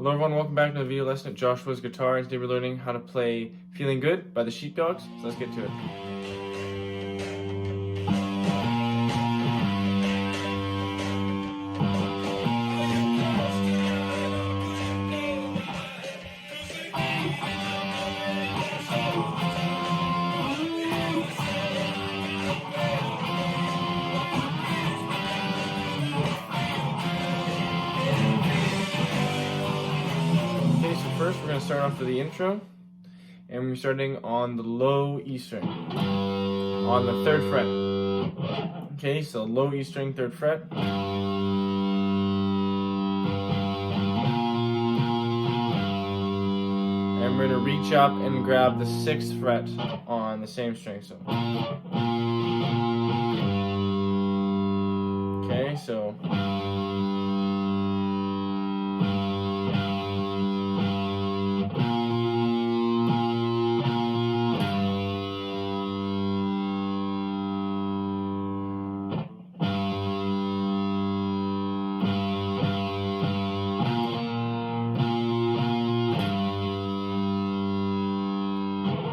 Hello everyone, welcome back to another video lesson at Joshua's Guitar, and today we're learning how to play Feeling Good by the Sheepdogs, so let's get to it. First, we're going to start off with the intro, and we're starting on the low E string, on the 3rd fret. Okay, so low E string, 3rd fret. And we're going to reach up and grab the 6th fret on the same string. So, okay, so.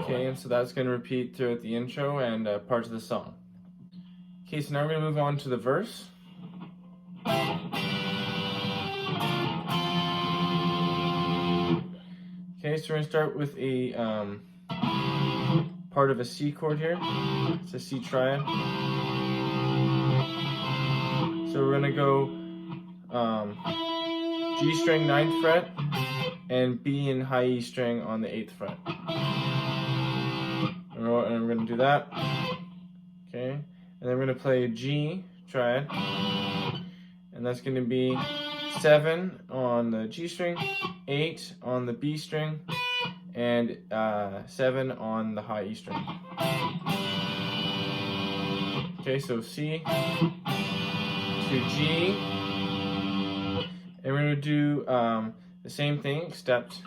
Okay, and so that's going to repeat throughout the intro and parts of the song. Okay, so now we're going to move on to the verse. Okay, so we're going to start with a part of a C chord here. It's a C triad. So we're going to go G string 9th fret and B and high E string on the 8th fret. And we're going to do that. Okay, and then we're going to play a G triad, and that's going to be 7 on the G string, 8 on the B string, and 7 on the high E string. Okay, so C to G, and we're going to do the same thing except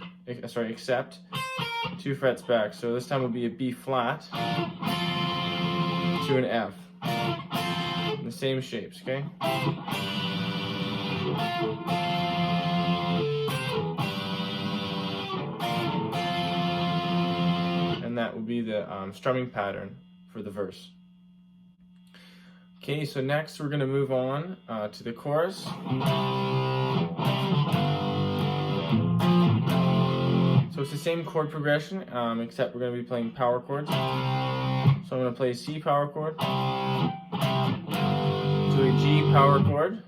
2 frets back. So this time will be a B flat to an F in the same shapes, okay? And that will be the strumming pattern for the verse. Okay, so next we're going to move on to the chorus. So it's the same chord progression, except we're going to be playing power chords. So I'm going to play a C power chord, to a G power chord,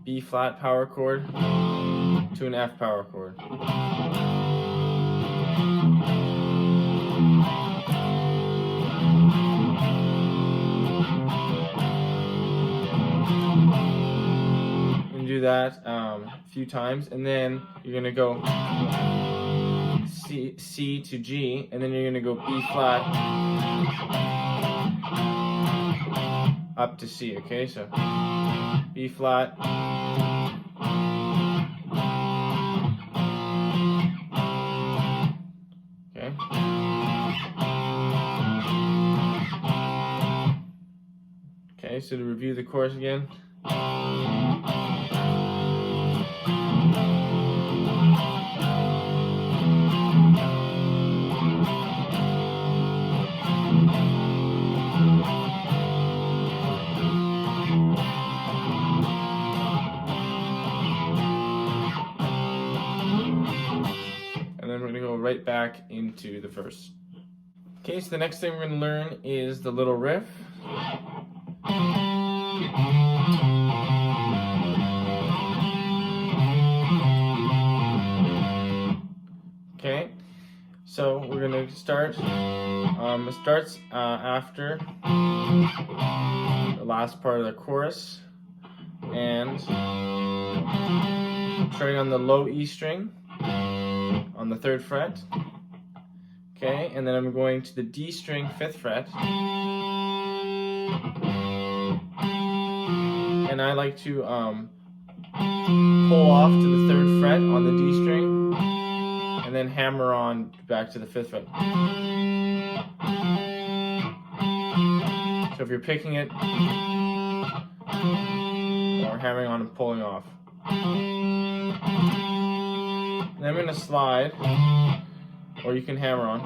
B flat power chord, to an F power chord. Do that a few times, and then you're going to go C to G, and then you're going to go B flat up to C, okay? So B flat, okay? Okay, so to review the chorus again. And then we're going to go right back into the verse. Okay, so the next thing we're going to learn is the little riff. Okay, so we're going to start, it starts after the last part of the chorus, and starting on the low E string on the 3rd fret. Okay, and then I'm going to the D string 5th fret, and I like to pull off to the 3rd fret on the D string, and then hammer on back to the 5th fret. So if you're picking it, or hammering on and pulling off. And then I'm going to slide, or you can hammer on.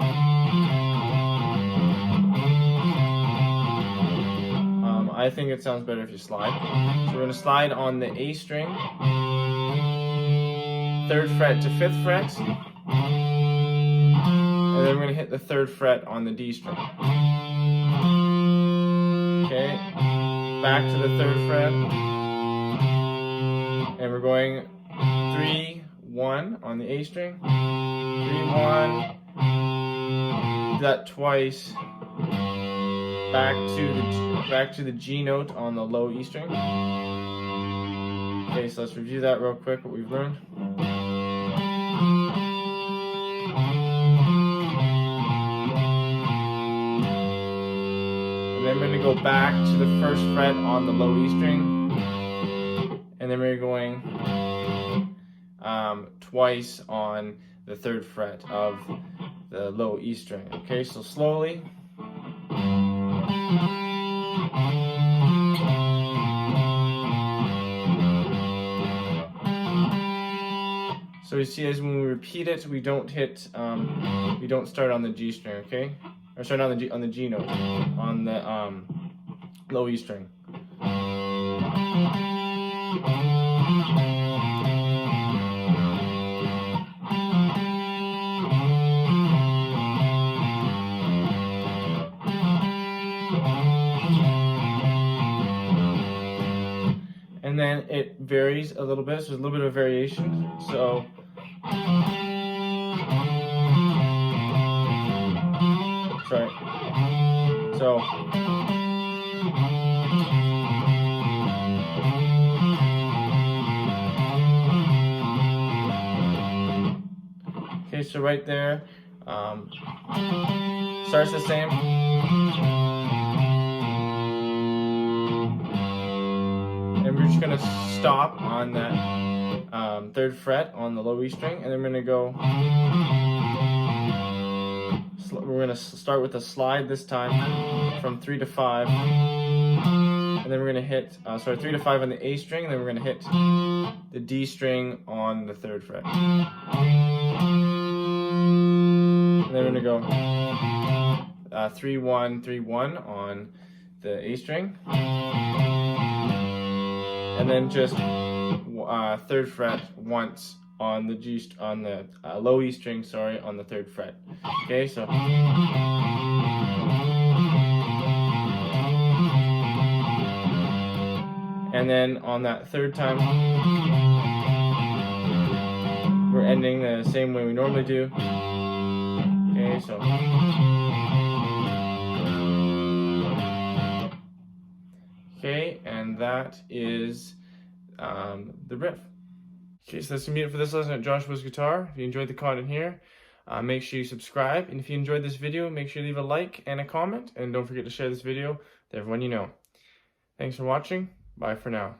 I think it sounds better if you slide. So we're going to slide on the A string, 3rd fret to 5th fret, and then we're going to hit the 3rd fret on the D string. Okay, back to the 3rd fret, and we're going 3, 1 on the A string, 3, 1, do that twice, back to the G note on the low E string. Okay, so let's review that real quick, what we've learned. And then we're going to go back to the 1st fret on the low E string. And then we're going twice on the 3rd fret of the low E string. Okay, so slowly. So you see, as when we repeat it, we don't hit, we don't start on the G string, okay? Or start on the G note, on the low E string. And then it varies a little bit, so there's a little bit of variation. So sorry. So okay, so right there, starts the same. And we're just gonna stop on that 3rd fret on the low E string, and then we're gonna go. We're gonna start with a slide this time from 3 to 5, and then we're gonna hit 3 to 5 on the A string, and then we're gonna hit the D string on the 3rd fret, and then we're gonna go 3 1 3 1 on the A string. And then just 3rd fret once on the low E string, sorry, on the 3rd fret. Okay, so and then on that 3rd time, we're ending the same way we normally do. Okay, so okay, and that is the riff. Okay, so that's gonna be it for this lesson at Joshua's Guitar. If you enjoyed the content here, make sure you subscribe. And if you enjoyed this video, make sure you leave a like and a comment. And don't forget to share this video with everyone you know. Thanks for watching. Bye for now.